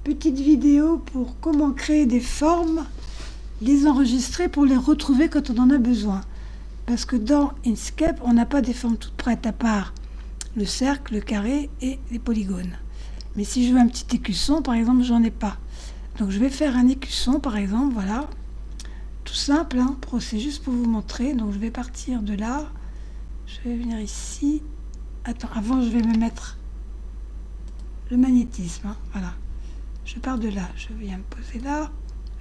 Petite vidéo pour comment créer des formes, les enregistrer pour les retrouver quand on en a besoin. Parce que dans Inkscape, on n'a pas des formes toutes prêtes à part le cercle, le carré et les polygones. Mais si je veux un petit écusson, par exemple, j'en ai pas. Donc je vais faire un écusson, par exemple, voilà. Tout simple, hein, c'est juste pour vous montrer. Donc je vais partir de là. Je vais venir ici. Attends, avant je vais me mettre le magnétisme, hein, voilà. Je pars de là, je viens me poser là,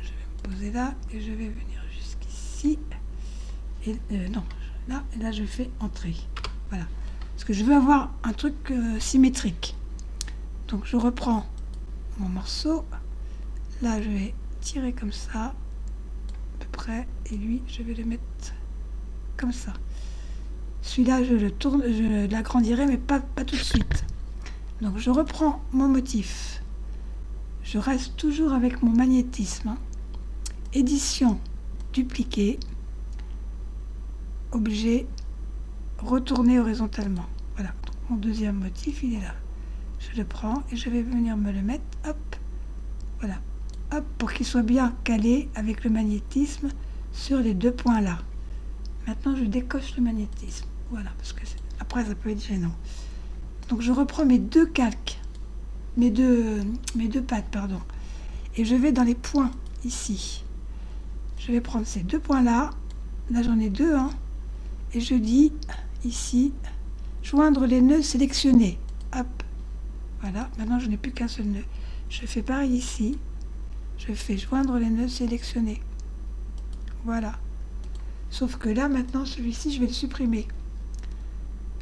je vais me poser là et je vais venir jusqu'ici. Et non, là, et là je fais entrer. Voilà. Parce que je veux avoir un truc symétrique. Donc je reprends mon morceau. Là, je vais tirer comme ça, à peu près. Et lui, je vais le mettre comme ça. Celui-là, je le tourne, je l'agrandirai, mais pas tout de suite. Donc je reprends mon motif. Je reste toujours avec mon magnétisme. Hein. Édition, dupliquer, objet, retourner horizontalement. Voilà, donc mon deuxième motif, il est là. Je le prends et je vais venir me le mettre, hop, voilà, hop, pour qu'il soit bien calé avec le magnétisme sur les deux points là. Maintenant, je décoche le magnétisme, voilà, parce que après, ça peut être gênant. Donc, je reprends mes deux calques, mes deux pattes, pardon, et je vais dans les points ici. Je vais prendre ces deux points là j'en ai deux, hein, et je dis ici, joindre les nœuds sélectionnés, hop, voilà, maintenant je n'ai plus qu'un seul nœud. Je fais pareil ici, je fais joindre les nœuds sélectionnés, voilà. Sauf que là, maintenant, celui-ci, je vais le supprimer.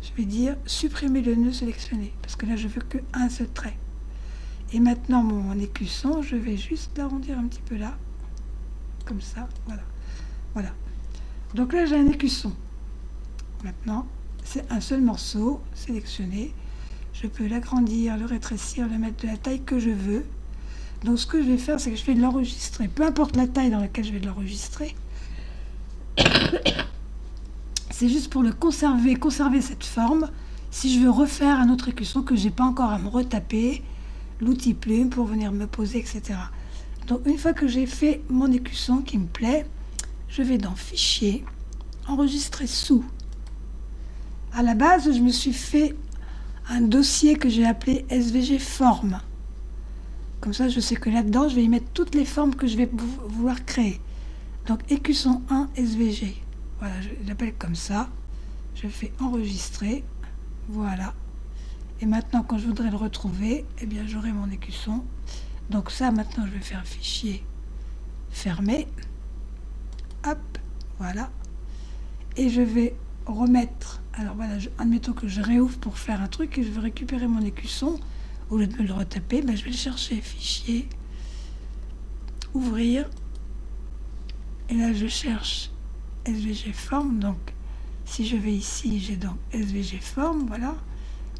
Je vais dire supprimer le nœud sélectionné, parce que là, je veux qu'un seul trait. Et maintenant, mon écusson, je vais juste l'arrondir un petit peu là, comme ça, voilà. Voilà. Donc là, j'ai un écusson. Maintenant, c'est un seul morceau sélectionné. Je peux l'agrandir, le rétrécir, le mettre de la taille que je veux. Donc, ce que je vais faire, c'est que je vais l'enregistrer. Peu importe la taille dans laquelle je vais l'enregistrer. C'est juste pour le conserver cette forme. Si je veux refaire un autre écusson que j'ai pas encore à me retaper, l'outil plume pour venir me poser, etc. Donc une fois que j'ai fait mon écusson qui me plaît, je vais dans Fichier, enregistrer sous. À la base, je me suis fait un dossier que j'ai appelé SVG Forme. Comme ça, je sais que là-dedans, je vais y mettre toutes les formes que je vais vouloir créer. Donc écusson 1 SVG. Voilà, je l'appelle comme ça. Je fais enregistrer. Voilà. Et maintenant, quand je voudrais le retrouver, eh bien, j'aurai mon écusson. Donc ça, maintenant, je vais faire fichier fermé. Hop, voilà. Et je vais remettre... Alors voilà, admettons que je réouvre pour faire un truc et je veux récupérer mon écusson. Au lieu de me le retaper, ben, je vais le chercher. Fichier, ouvrir. Et là, je cherche SVG forme. Donc, si je vais ici, j'ai donc SVG forme. Voilà.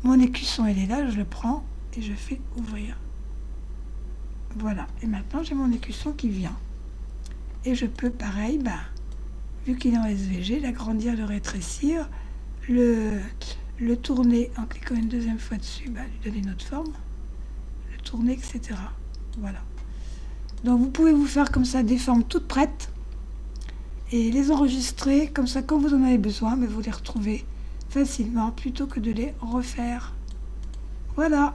Mon écusson, il est là. Je le prends et je fais ouvrir. Voilà. Et maintenant, j'ai mon écusson qui vient. Et je peux, pareil, vu qu'il est en SVG, l'agrandir, le rétrécir, le tourner en cliquant une deuxième fois dessus, lui donner une autre forme, le tourner, etc. Voilà. Donc, vous pouvez vous faire comme ça des formes toutes prêtes et les enregistrer comme ça quand vous en avez besoin, mais vous les retrouvez facilement plutôt que de les refaire. Voilà.